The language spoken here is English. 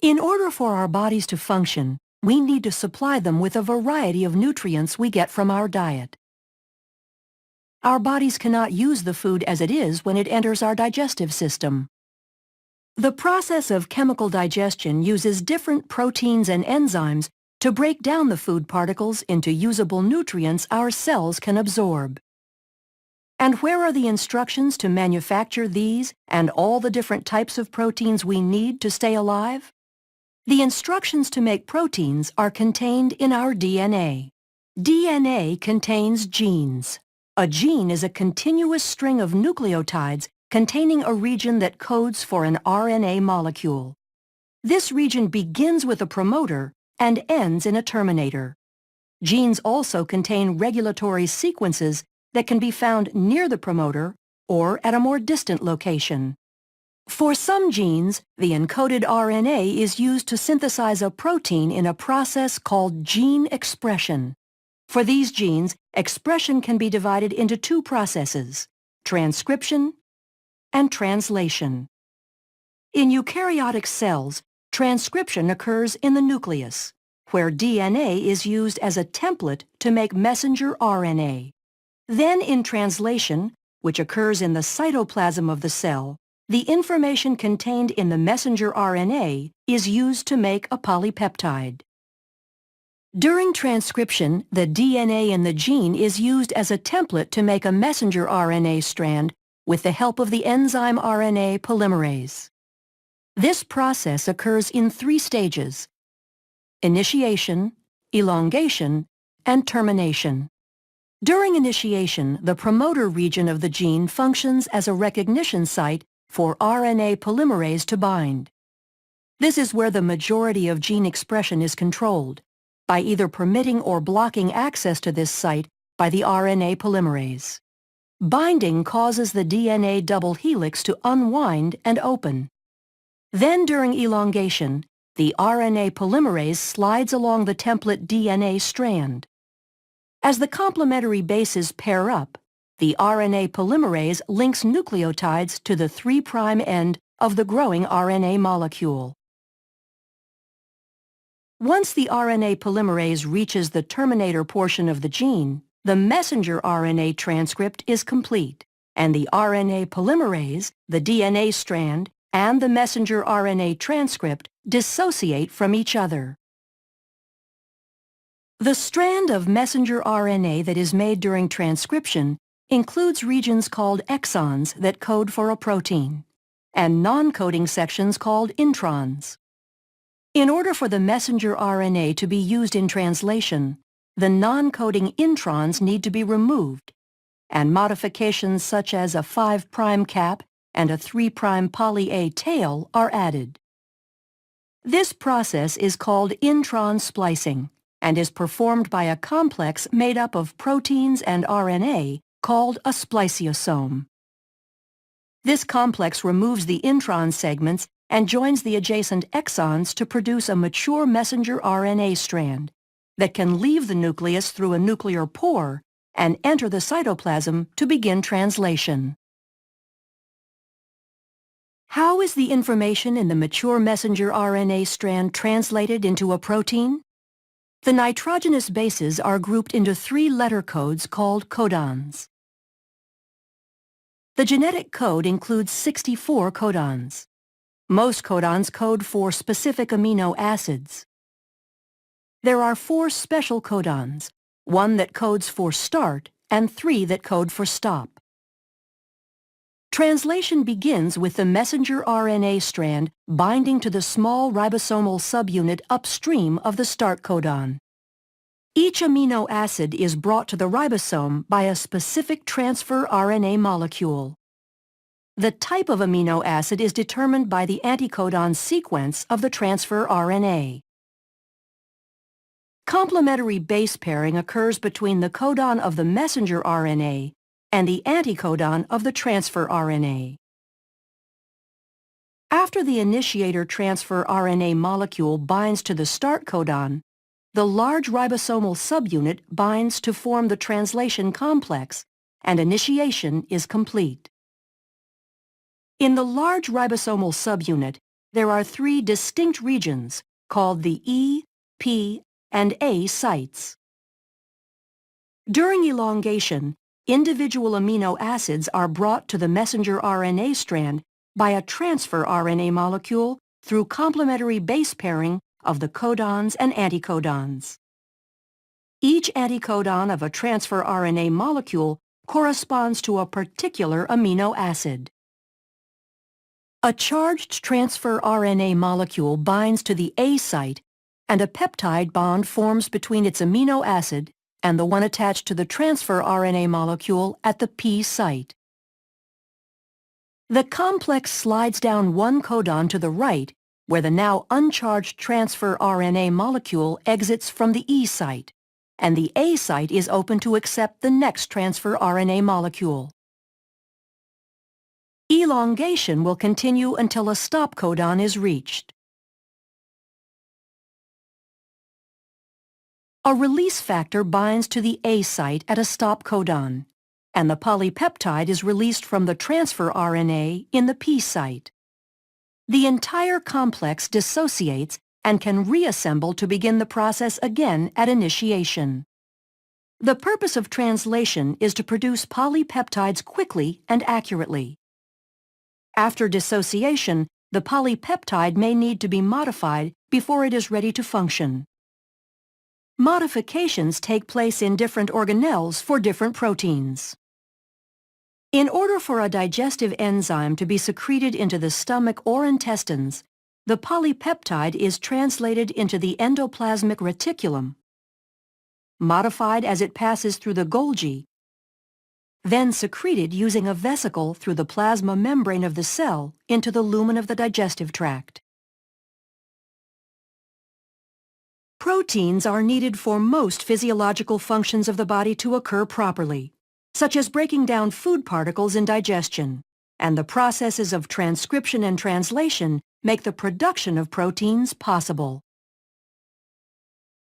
In order for our bodies to function, we need to supply them with a variety of nutrients we get from our diet. Our bodies cannot use the food as it is when it enters our digestive system. The process of chemical digestion uses different proteins and enzymes to break down the food particles into usable nutrients our cells can absorb. And where are the instructions to manufacture these and all the different types of proteins we need to stay alive? The instructions to make proteins are contained in our DNA. DNA contains genes. A gene is a continuous string of nucleotides containing a region that codes for an RNA molecule. This region begins with a promoter and ends in a terminator. Genes also contain regulatory sequences that can be found near the promoter or at a more distant location. For some genes, the encoded RNA is used to synthesize a protein in a process called gene expression. For these genes, expression can be divided into two processes: transcription and translation. In eukaryotic cells, transcription occurs in the nucleus, where DNA is used as a template to make messenger RNA. Then in translation, which occurs in the cytoplasm of the cell, the information contained in the messenger RNA is used to make a polypeptide. During transcription, the DNA in the gene is used as a template to make a messenger RNA strand with the help of the enzyme RNA polymerase. This process occurs in 3 stages: initiation, elongation, and termination. During initiation, the promoter region of the gene functions as a recognition site for RNA polymerase to bind. This is where the majority of gene expression is controlled, by either permitting or blocking access to this site by the RNA polymerase. Binding causes the DNA double helix to unwind and open. Then during elongation, the RNA polymerase slides along the template DNA strand. As the complementary bases pair up, the RNA polymerase links nucleotides to the 3' end of the growing RNA molecule. Once the RNA polymerase reaches the terminator portion of the gene, the messenger RNA transcript is complete, and the RNA polymerase, the DNA strand, and the messenger RNA transcript dissociate from each other. The strand of messenger RNA that is made during transcription includes regions called exons that code for a protein, and non-coding sections called introns. In order for the messenger RNA to be used in translation, the non-coding introns need to be removed, and modifications such as a 5' cap and a 3' poly A tail are added. This process is called intron splicing and is performed by a complex made up of proteins and RNA called a spliceosome. This complex removes the intron segments and joins the adjacent exons to produce a mature messenger RNA strand that can leave the nucleus through a nuclear pore and enter the cytoplasm to begin translation. How is the information in the mature messenger RNA strand translated into a protein? The nitrogenous bases are grouped into 3 letter codes called codons. The genetic code includes 64 codons. Most codons code for specific amino acids. There are 4 special codons, 1 that codes for start and 3 that code for stop. Translation begins with the messenger RNA strand binding to the small ribosomal subunit upstream of the start codon. Each amino acid is brought to the ribosome by a specific transfer RNA molecule. The type of amino acid is determined by the anticodon sequence of the transfer RNA. Complementary base pairing occurs between the codon of the messenger RNA and the anticodon of the transfer RNA. After the initiator transfer RNA molecule binds to the start codon, the large ribosomal subunit binds to form the translation complex, and initiation is complete. In the large ribosomal subunit, there are three distinct regions called the E, P, and A sites. During elongation, individual amino acids are brought to the messenger RNA strand by a transfer RNA molecule through complementary base pairing of the codons and anticodons. Each anticodon of a transfer RNA molecule corresponds to a particular amino acid. A charged transfer RNA molecule binds to the A site, and a peptide bond forms between its amino acid and the one attached to the transfer RNA molecule at the P site. The complex slides down one codon to the right, where the now uncharged transfer RNA molecule exits from the E site, and the A site is open to accept the next transfer RNA molecule. Elongation will continue until a stop codon is reached. A release factor binds to the A site at a stop codon, and the polypeptide is released from the transfer RNA in the P site. The entire complex dissociates and can reassemble to begin the process again at initiation. The purpose of translation is to produce polypeptides quickly and accurately. After dissociation, the polypeptide may need to be modified before it is ready to function. Modifications take place in different organelles for different proteins. In order for a digestive enzyme to be secreted into the stomach or intestines, the polypeptide is translated into the endoplasmic reticulum, modified as it passes through the Golgi, then secreted using a vesicle through the plasma membrane of the cell into the lumen of the digestive tract. Proteins are needed for most physiological functions of the body to occur properly, such as breaking down food particles in digestion, and the processes of transcription and translation make the production of proteins possible.